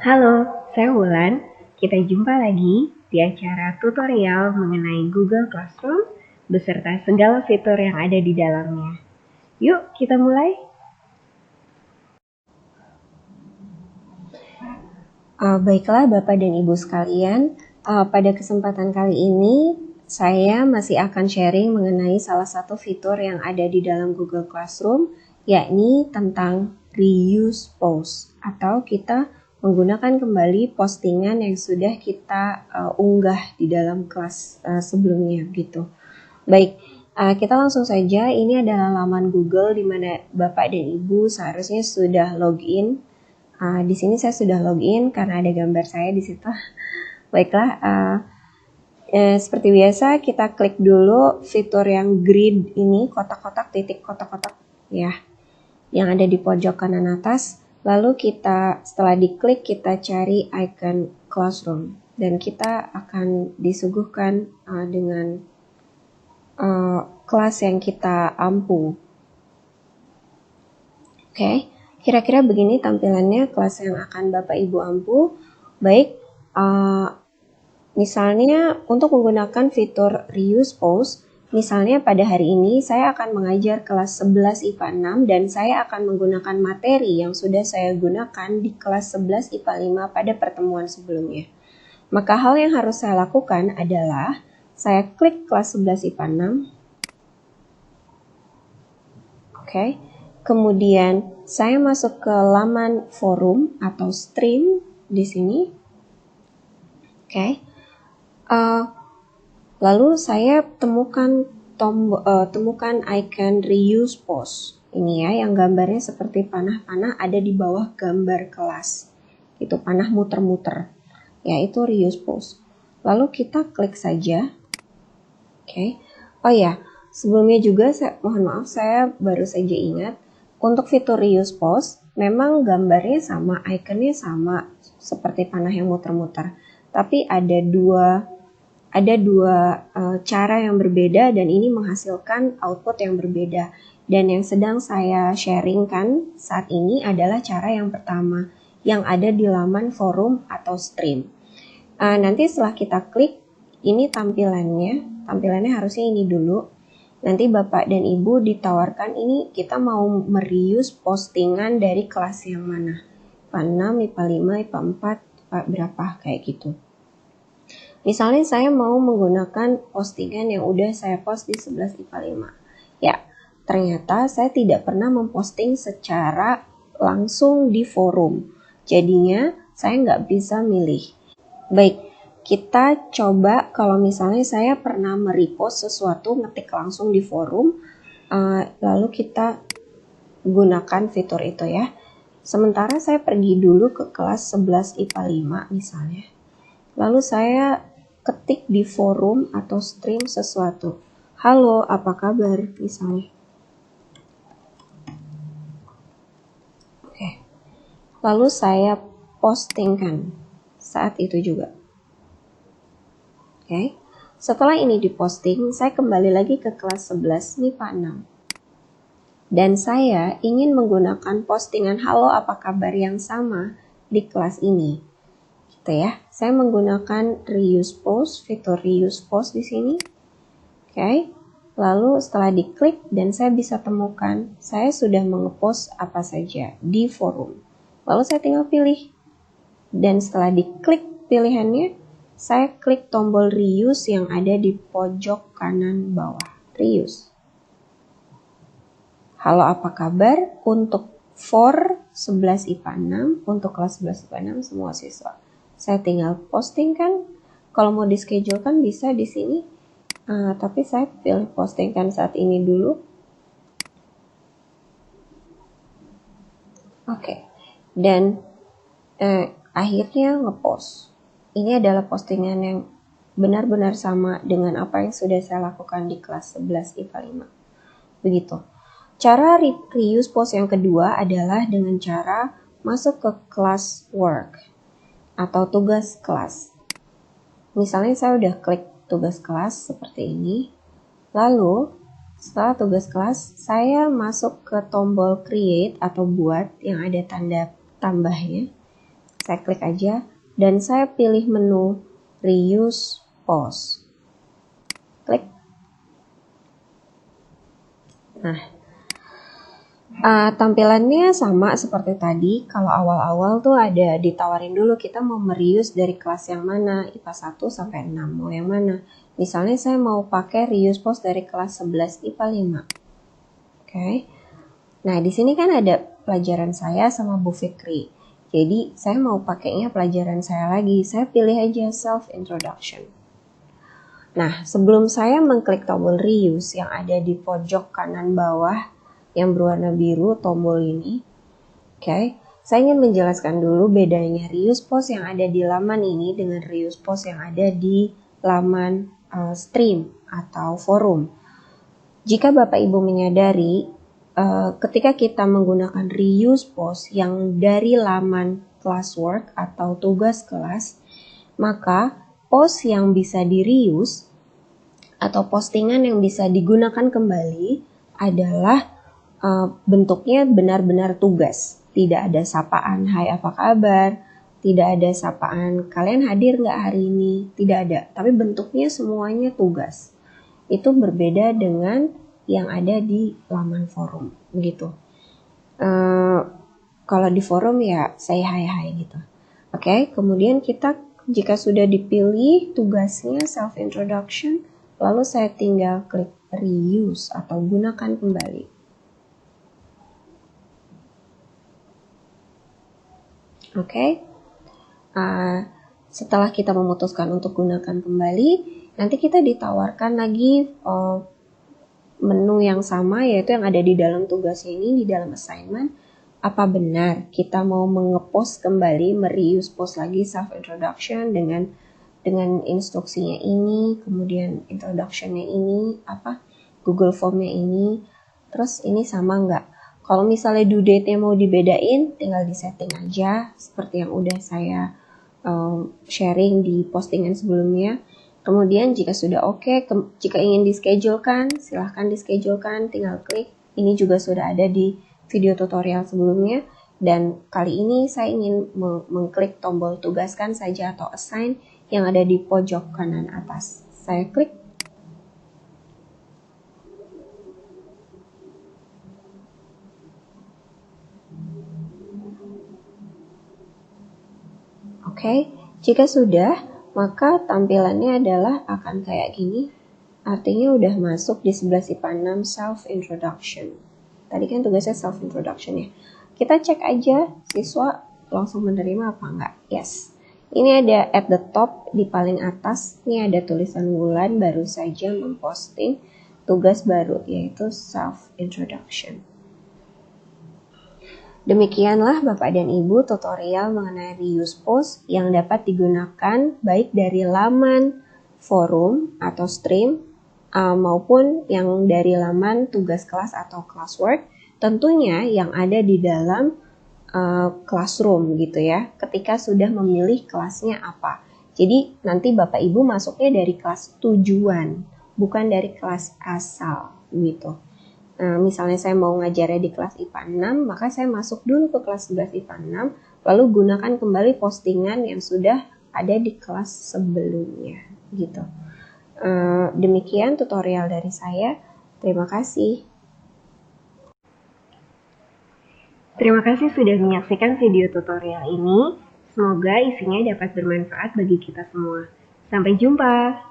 Halo, saya Wulan. Kita jumpa lagi di acara tutorial mengenai Google Classroom beserta segala fitur yang ada di dalamnya. Yuk, kita mulai. Baiklah Bapak dan Ibu sekalian, pada kesempatan kali ini saya masih akan sharing mengenai salah satu fitur yang ada di dalam Google Classroom, yakni tentang reuse post atau kita menggunakan kembali postingan yang sudah kita unggah di dalam kelas sebelumnya gitu. Baik, kita langsung saja. Ini adalah laman Google di mana Bapak dan Ibu seharusnya sudah login. Di sini saya sudah login karena ada gambar saya di situ. Baiklah, seperti biasa kita klik dulu fitur yang grid ini, kotak-kotak, titik kotak-kotak ya, yang ada di pojok kanan atas. Lalu kita setelah diklik kita cari icon Classroom dan kita akan disuguhkan dengan kelas yang kita ampu. Oke. Kira-kira begini tampilannya kelas yang akan Bapak Ibu ampu. Baik, misalnya untuk menggunakan fitur reuse post, misalnya pada hari ini saya akan mengajar kelas 11 IPA 6 dan saya akan menggunakan materi yang sudah saya gunakan di kelas 11 IPA 5 pada pertemuan sebelumnya. Maka hal yang harus saya lakukan adalah saya klik kelas 11 IPA 6. Oke. Kemudian saya masuk ke laman forum atau stream di sini. Oke. Lalu saya temukan icon reuse post. Ini ya, yang gambarnya seperti panah-panah ada di bawah gambar kelas. Itu panah muter-muter. Ya, itu reuse post. Lalu kita klik saja. Oke. Oh ya, sebelumnya juga mohon maaf saya baru saja ingat. Untuk fitur reuse post, memang gambarnya sama, ikonnya sama seperti panah yang muter-muter. Tapi ada dua cara yang berbeda dan ini menghasilkan output yang berbeda. Dan yang sedang saya sharingkan saat ini adalah cara yang pertama yang ada di laman forum atau stream. Nanti setelah kita klik, ini tampilannya harusnya ini dulu. Nanti Bapak dan Ibu ditawarkan ini kita mau mereuse postingan dari kelas yang mana. IPA 6, IPA 5, IPA 4, IPA berapa kayak gitu. Misalnya saya mau menggunakan postingan yang udah saya post di 11 IPA 5. Ya, ternyata saya tidak pernah memposting secara langsung di forum. Jadinya saya nggak bisa milih. Baik, kita coba kalau misalnya saya pernah merepost sesuatu, ngetik langsung di forum, lalu kita gunakan fitur itu ya. Sementara saya pergi dulu ke kelas 11 IPA 5 misalnya. Lalu saya ketik di forum atau stream sesuatu. Halo, apa kabar misalnya. Oke. Lalu saya postingkan saat itu juga. Oke. Setelah ini diposting, saya kembali lagi ke kelas 11 MIPA 6. Dan saya ingin menggunakan postingan halo apa kabar yang sama di kelas ini. Gitu ya. Saya menggunakan reuse post, fitur reuse post di sini. Oke. Lalu setelah diklik dan saya bisa temukan saya sudah mengepost apa saja di forum. Lalu saya tinggal pilih. Dan setelah diklik pilihannya, saya klik tombol reuse yang ada di pojok kanan bawah. Reuse. Halo apa kabar untuk for 11 IPA 6, untuk kelas 11 IPA 6 semua siswa. Saya tinggal postingkan. Kalau mau di schedule kan bisa di sini. Tapi saya pilih postingkan saat ini dulu. Oke. Dan akhirnya ngepost. Ini adalah postingan yang benar-benar sama dengan apa yang sudah saya lakukan di kelas 11 IPA 5. Begitu. Cara reuse post yang kedua adalah dengan cara masuk ke class work atau tugas kelas. Misalnya saya udah klik tugas kelas seperti ini. Lalu setelah tugas kelas, saya masuk ke tombol create atau buat yang ada tanda tambahnya. Saya klik aja dan saya pilih menu reuse post. Klik. Nah, tampilannya sama seperti tadi. Kalau awal-awal tuh ada ditawarin dulu kita mau mereuse dari kelas yang mana, IPA 1 sampai 6, mau yang mana. Misalnya saya mau pakai reuse post dari kelas 11 IPA 5. Oke. Nah, di sini kan ada pelajaran saya sama Bu Fikri. Jadi, saya mau pakainya pelajaran saya lagi. Saya pilih aja self introduction. Nah, sebelum saya mengklik tombol reuse yang ada di pojok kanan bawah yang berwarna biru, tombol ini, oke, saya ingin menjelaskan dulu bedanya reuse post yang ada di laman ini dengan reuse post yang ada di laman stream atau forum. Jika Bapak Ibu menyadari, ketika kita menggunakan reuse post yang dari laman classwork atau tugas kelas, maka post yang bisa di-reuse atau postingan yang bisa digunakan kembali adalah bentuknya benar-benar tugas. Tidak ada sapaan, hai apa kabar, tidak ada sapaan, kalian hadir nggak hari ini, tidak ada. Tapi bentuknya semuanya tugas. Itu berbeda dengan yang ada di laman forum, begitu. Kalau di forum ya say hi gitu. Oke, kemudian kita jika sudah dipilih tugasnya self introduction, lalu saya tinggal klik reuse atau gunakan kembali. Oke, setelah kita memutuskan untuk gunakan kembali, nanti kita ditawarkan lagi menu yang sama, yaitu yang ada di dalam tugas ini, di dalam assignment. Apa benar kita mau mengepost kembali, mereuse post lagi self introduction dengan instruksinya ini, kemudian introductionnya ini, Google Formnya ini, terus ini sama nggak? Kalau misalnya due date-nya mau dibedain, tinggal disetting aja seperti yang udah saya sharing di postingan sebelumnya. Kemudian jika sudah oke, jika ingin dischedulekan, silahkan dischedulekan, tinggal klik. Ini juga sudah ada di video tutorial sebelumnya. Dan kali ini saya ingin mengklik tombol tugaskan saja atau assign yang ada di pojok kanan atas. Saya klik. Oke, jika sudah, maka tampilannya adalah akan kayak gini. Artinya udah masuk di 11 IPA 6 self introduction. Tadi kan tugasnya self introduction ya. Kita cek aja siswa langsung menerima apa enggak. Yes. Ini ada at the top di paling atas. Ini ada tulisan Wulan baru saja memposting tugas baru yaitu self introduction. Demikianlah Bapak dan Ibu tutorial mengenai reuse post yang dapat digunakan baik dari laman forum atau stream maupun yang dari laman tugas kelas atau classwork, tentunya yang ada di dalam classroom gitu ya, ketika sudah memilih kelasnya apa. Jadi nanti Bapak Ibu masuknya dari kelas tujuan, bukan dari kelas asal gitu. Misalnya saya mau ngajarnya di kelas IPA 6, maka saya masuk dulu ke kelas 11 IPA 6, lalu gunakan kembali postingan yang sudah ada di kelas sebelumnya, gitu. Demikian tutorial dari saya. Terima kasih. Terima kasih sudah menyaksikan video tutorial ini. Semoga isinya dapat bermanfaat bagi kita semua. Sampai jumpa!